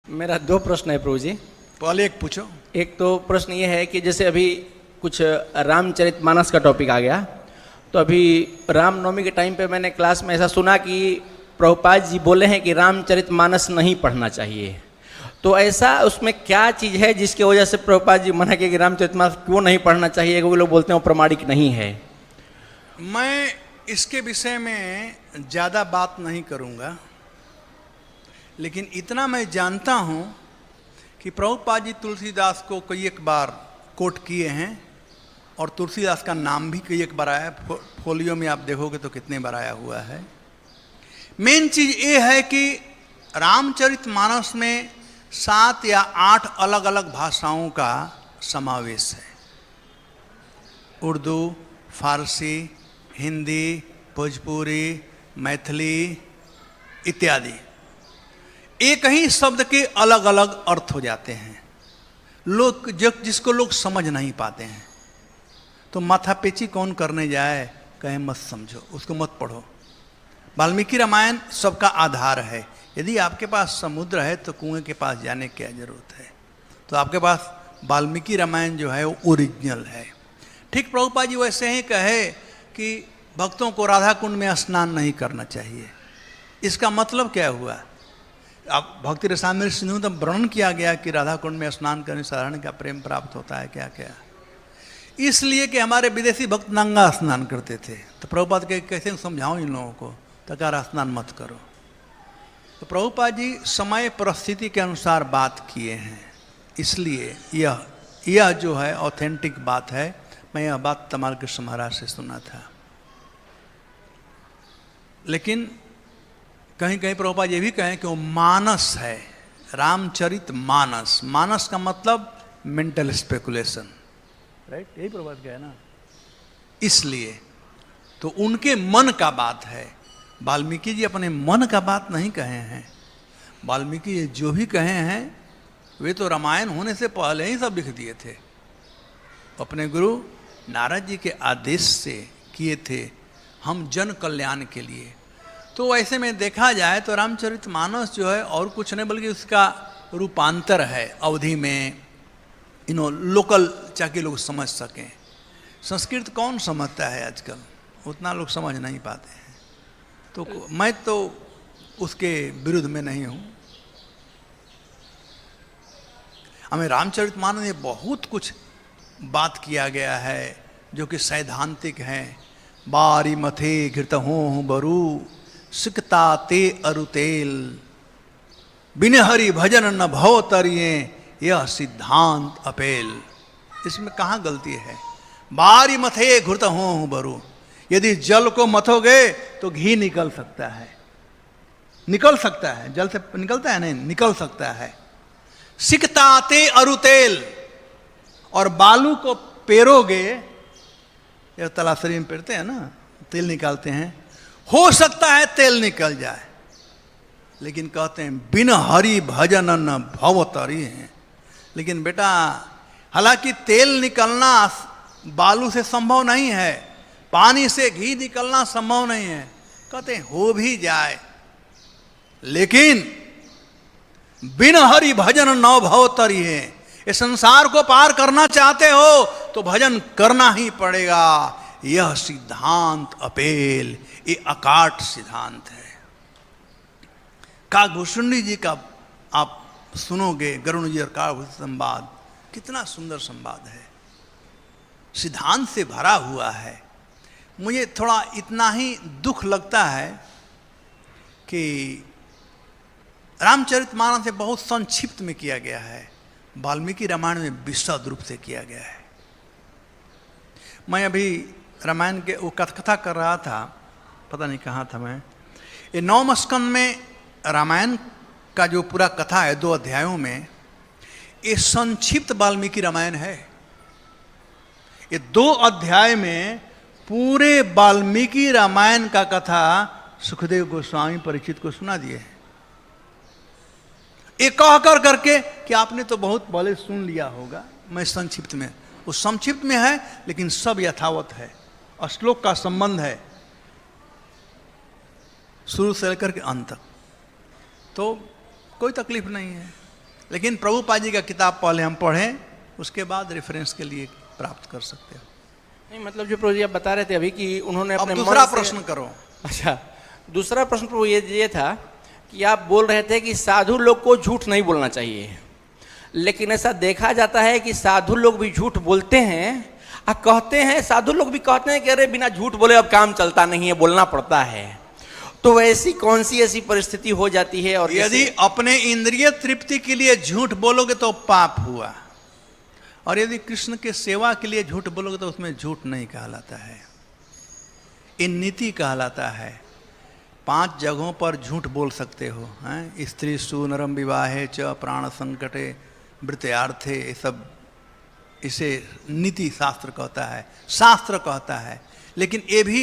मेरा दो प्रश्न है प्रभु जी। पहले एक पूछो। एक तो प्रश्न ये है कि जैसे अभी कुछ रामचरितमानस का टॉपिक आ गया, तो अभी रामनवमी के टाइम पे मैंने क्लास में ऐसा सुना कि प्रभुपाद जी बोले हैं कि रामचरितमानस नहीं पढ़ना चाहिए। तो ऐसा उसमें क्या चीज़ है जिसकी वजह से प्रभुपाद जी मना किया कि रामचरितमानस क्यों नहीं पढ़ना चाहिए? वो लोग बोलते हैं वो प्रमाणिक नहीं है। मैं इसके विषय में ज़्यादा बात नहीं करूँगा, लेकिन इतना मैं जानता हूँ कि प्रभुपाद जी तुलसीदास को कई एक बार कोट किए हैं और तुलसीदास का नाम भी कई एक बार आया। फोलियो में आप देखोगे तो कितने बार आया हुआ है। मेन चीज़ ये है कि रामचरितमानस में 7 या 8 अलग अलग भाषाओं का समावेश है। उर्दू, फारसी, हिंदी, भोजपुरी, मैथिली इत्यादि। एक ही शब्द के अलग अलग अर्थ हो जाते हैं। लोग जिसको लोग समझ नहीं पाते हैं, तो माथापेची कौन करने जाए, कहे मत समझो, उसको मत पढ़ो। वाल्मीकि रामायण सबका आधार है। यदि आपके पास समुद्र है तो कुएं के पास जाने की क्या जरूरत है? तो आपके पास वाल्मीकि रामायण जो है वो ओरिजिनल है। ठीक प्रभुपाद जी वैसे ही कहे कि भक्तों को राधा कुंड में स्नान नहीं करना चाहिए। इसका मतलब क्या हुआ? अब भक्ति रसामृत सिंधु में वर्णन किया गया कि राधा कुंड में स्नान करने से साधारण का प्रेम प्राप्त होता है, क्या क्या। इसलिए कि हमारे विदेशी भक्त नंगा स्नान करते थे, तो प्रभुपाद के कैसे समझाऊं इन लोगों को, तकारा स्नान मत करो। तो प्रभुपाद जी समय परिस्थिति के अनुसार बात किए हैं, इसलिए यह जो है ऑथेंटिक बात है। मैं यह बात तमाल कृष्ण महाराज से सुना था। लेकिन कहीं कहीं प्रभुपाद ये भी कहें कि वो मानस है, रामचरित मानस। मानस का मतलब मेंटल स्पेकुलेशन, राइट? यही प्रभुपाद का है ना। इसलिए तो उनके मन का बात है। वाल्मीकि जी अपने मन का बात नहीं कहे हैं। वाल्मीकि जी जो भी कहे हैं वे तो रामायण होने से पहले ही सब लिख दिए थे। अपने गुरु नारद जी के आदेश से किए थे, हम जन कल्याण के लिए। तो ऐसे में देखा जाए तो रामचरितमानस जो है और कुछ नहीं बल्कि उसका रूपांतर है अवधि में, लोकल, ताकि लोग समझ सकें। संस्कृत कौन समझता है आजकल? उतना लोग समझ नहीं पाते हैं। तो मैं तो उसके विरुद्ध में नहीं हूँ। हमें रामचरितमानस में बहुत कुछ बात किया गया है जो कि सैद्धांतिक है। बारी मथे घृत हो बरू सिकता ते अरुतेल, बिन हरि भजन न भव तरिये, यह सिद्धांत अपेल। इसमें कहाँ गलती है? बारी मथे घृत हो बरू, यदि जल को मथोगे तो घी निकल सकता है। निकल सकता है, जल से निकलता है नहीं, निकल सकता है। सिकता ते अरुतेल, और बालू को पेरोगे, यह तलाशरी में पेरते हैं ना, तेल निकालते हैं, हो सकता है तेल निकल जाए। लेकिन कहते हैं बिन हरि भजन न भव तरी है। लेकिन बेटा, हालांकि तेल निकलना बालू से संभव नहीं है, पानी से घी निकलना संभव नहीं है। कहते हैं हो भी जाए, लेकिन बिन हरि भजन न भव तरी है। इस संसार को पार करना चाहते हो तो भजन करना ही पड़ेगा। यह सिद्धांत अपेल, ये अकाट सिद्धांत है। काकभूषुंडी जी का आप सुनोगे, गरुण जी और काकभूषुंडी संवाद, कितना सुंदर संवाद है, सिद्धांत से भरा हुआ है। मुझे थोड़ा इतना ही दुख लगता है कि रामचरितमानस से बहुत संक्षिप्त में किया गया है, वाल्मीकि रामायण में विशद रूप से किया गया है। मैं अभी रामायण के वो कथा कर रहा था, पता नहीं कहाँ था मैं। ये 9 स्कंद में रामायण का जो पूरा कथा है 2 अध्यायों में, ये संक्षिप्त वाल्मीकि रामायण है। ये 2 अध्याय में पूरे वाल्मीकि रामायण का कथा सुखदेव गोस्वामी परीक्षित को सुना दिए हैं। ये कह कर करके कि आपने तो बहुत पहले सुन लिया होगा, मैं संक्षिप्त में, वो संक्षिप्त में है लेकिन सब यथावत है। श्लोक का संबंध है शुरू से लेकर के अंत तक, तो कोई तकलीफ नहीं है। लेकिन प्रभुपाद जी का किताब पहले हम पढ़ें, उसके बाद रेफरेंस के लिए प्राप्त कर सकते हो। नहीं मतलब जो प्रभु जी आप बता रहे थे अभी कि उन्होंने अब अपने दूसरा मन से- प्रश्न करो। अच्छा, दूसरा प्रश्न प्रभु ये था कि आप बोल रहे थे कि साधु लोग को झूठ नहीं बोलना चाहिए, लेकिन ऐसा देखा जाता है कि साधु लोग भी झूठ बोलते हैं और कहते हैं, साधु लोग भी कहते हैं कि अरे बिना झूठ बोले अब काम चलता नहीं है, बोलना पड़ता है। तो वैसी कौन सी ऐसी परिस्थिति हो जाती है? और यदि अपने इंद्रिय तृप्ति के लिए झूठ बोलोगे तो पाप हुआ, और यदि कृष्ण के सेवा के लिए झूठ बोलोगे तो उसमें झूठ नहीं कहलाता है, ये नीति कहलाता है। 5 जगहों पर झूठ बोल सकते हो, हैं? स्त्री सु नरम विवाहे च प्राण संकटे वृत्यार्थे, ये सब इसे नीति शास्त्र कहता है, शास्त्र कहता है। लेकिन ये भी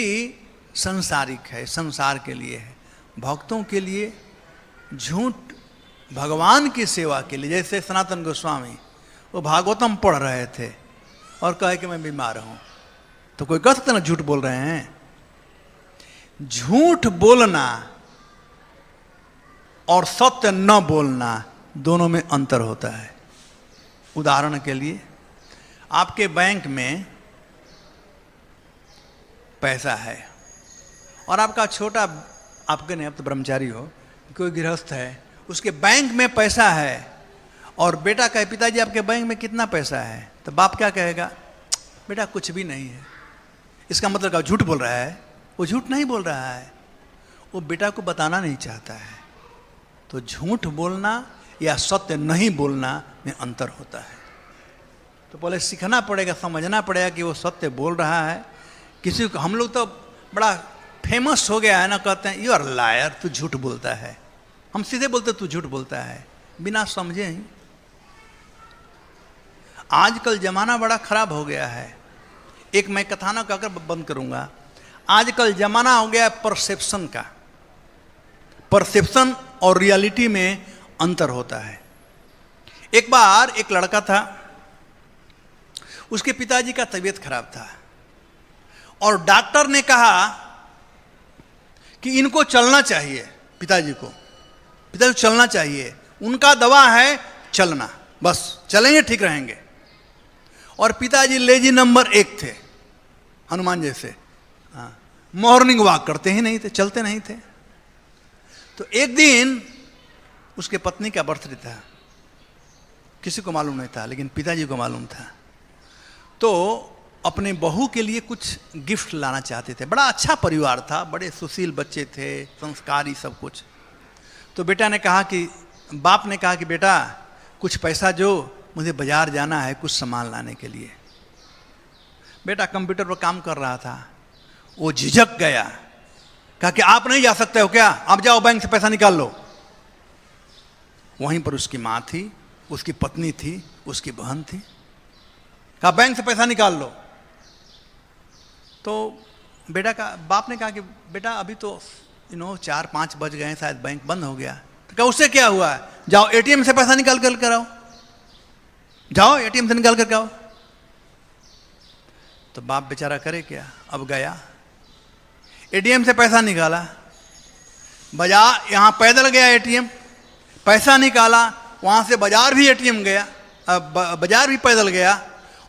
संसारिक है, संसार के लिए है। भक्तों के लिए झूठ भगवान की सेवा के लिए, जैसे सनातन गोस्वामी वो भागवतम पढ़ रहे थे और कहे कि मैं बीमार हूं, तो कोई कह सकता ना झूठ बोल रहे हैं। झूठ बोलना और सत्य न बोलना दोनों में अंतर होता है। उदाहरण के लिए, आपके बैंक में पैसा है और आपका छोटा, आपके नहीं, आप तो ब्रह्मचारी हो, कोई गृहस्थ है, उसके बैंक में पैसा है और बेटा कहे पिताजी आपके बैंक में कितना पैसा है, तो बाप क्या कहेगा? बेटा कुछ भी नहीं है। इसका मतलब क्या झूठ बोल रहा है? वो झूठ नहीं बोल रहा है, वो बेटा को बताना नहीं चाहता है। तो झूठ बोलना या सत्य नहीं बोलना में अंतर होता है। तो पहले सीखना पड़ेगा, समझना पड़ेगा कि वो सत्य बोल रहा है। किसी को, हम लोग तो बड़ा फेमस हो गया है ना, कहते हैं यू आर लायर, तू झूठ बोलता है। हम सीधे बोलते तू झूठ बोलता है, बिना समझे ही। आजकल जमाना बड़ा खराब हो गया है। एक मैं कथानक कहकर बंद करूंगा। आजकल जमाना हो गया है परसेप्शन का। परसेप्शन और रियलिटी में अंतर होता है। एक बार एक लड़का था, उसके पिताजी का तबीयत खराब था और डॉक्टर ने कहा कि इनको चलना चाहिए। पिताजी को चलना चाहिए, उनका दवा है चलना, बस चलेंगे ठीक रहेंगे। और पिताजी लेजी नंबर 1 थे, हनुमान जैसे। हाँ, मॉर्निंग वॉक करते ही नहीं थे, चलते नहीं थे। तो एक दिन उसके पत्नी का बर्थडे था, किसी को मालूम नहीं था, लेकिन पिताजी को मालूम था। तो अपने बहू के लिए कुछ गिफ्ट लाना चाहते थे। बड़ा अच्छा परिवार था, बड़े सुशील बच्चे थे, संस्कारी सब कुछ। तो बेटा ने कहा कि, बाप ने कहा कि बेटा कुछ पैसा जो, मुझे बाजार जाना है कुछ सामान लाने के लिए। बेटा कंप्यूटर पर काम कर रहा था, वो झिझक गया, कहा कि आप नहीं जा सकते हो क्या? आप जाओ बैंक से पैसा निकाल लो। वहीं पर उसकी माँ थी, उसकी पत्नी थी, उसकी बहन थी। कहा बैंक से पैसा निकाल लो। तो बेटा का बाप ने कहा कि बेटा अभी तो 4-5 बज गए हैं, शायद बैंक बंद हो गया। तो कहा उससे क्या हुआ है, जाओ एटीएम से पैसा निकाल कर आओ, जाओ एटीएम से निकाल कर आओ। तो बाप बेचारा करे क्या, अब गया एटीएम से पैसा निकाला, बाजार, यहाँ पैदल गया एटीएम, पैसा निकाला, वहाँ से बाजार भी एटीएम गया, बाजार भी पैदल गया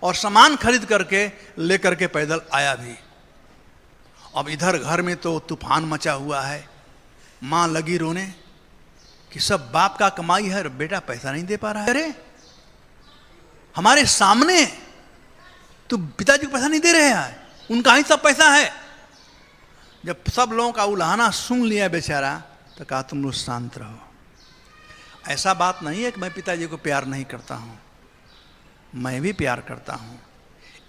और सामान खरीद करके लेकर के पैदल आया भी। अब इधर घर में तो तूफान मचा हुआ है, माँ लगी रोने कि सब बाप का कमाई है, बेटा पैसा नहीं दे पा रहा है। अरे हमारे सामने तो पिताजी को पैसा नहीं दे रहे हैं, उनका ही सब पैसा है। जब सब लोगों का उल्हाना सुन लिया बेचारा, तो कहा तुम लोग शांत रहो। ऐसा बात नहीं है कि मैं पिताजी को प्यार नहीं करता हूँ, मैं भी प्यार करता हूँ।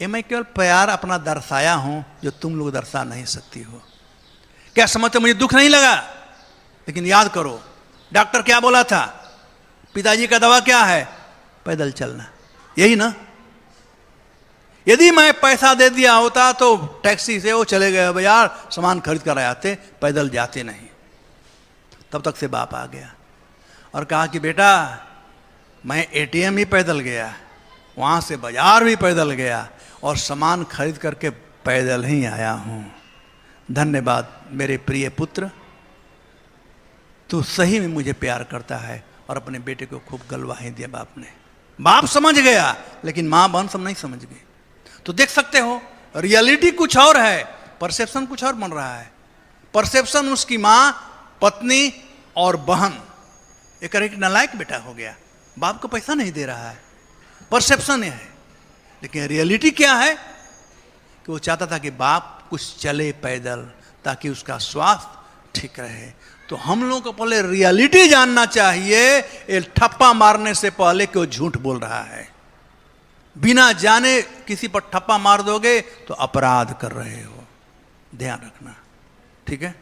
ये मैं केवल प्यार अपना दर्शाया हूँ जो तुम लोग दर्शा नहीं सकती हो। क्या समझते, मुझे दुख नहीं लगा? लेकिन याद करो डॉक्टर क्या बोला था, पिताजी का दवा क्या है? पैदल चलना, यही ना। यदि मैं पैसा दे दिया होता तो टैक्सी से वो चले गए बाजार, सामान खरीद कर आते, पैदल जाते नहीं। तब तक से बाप आ गया और कहा कि बेटा मैं एटीएम ही पैदल गया, वहाँ से बाजार भी पैदल गया और सामान खरीद करके पैदल ही आया हूँ। धन्यवाद मेरे प्रिय पुत्र, तू सही में मुझे प्यार करता है और अपने बेटे को खूब गलवाही दिया बाप ने। बाप समझ गया, लेकिन माँ बहन सब नहीं समझ गई। तो देख सकते हो, रियलिटी कुछ और है, परसेप्शन कुछ और बन रहा है। परसेप्शन उसकी माँ, पत्नी और बहन, एक नालायक बेटा हो गया, बाप को पैसा नहीं दे रहा है, परसेप्शन यह है। लेकिन रियलिटी क्या है कि वो चाहता था कि बाप कुछ चले पैदल ताकि उसका स्वास्थ्य ठीक रहे। तो हम लोगों को पहले रियलिटी जानना चाहिए, ये ठप्पा मारने से पहले कि वो झूठ बोल रहा है। बिना जाने किसी पर ठप्पा मार दोगे तो अपराध कर रहे हो, ध्यान रखना, ठीक है।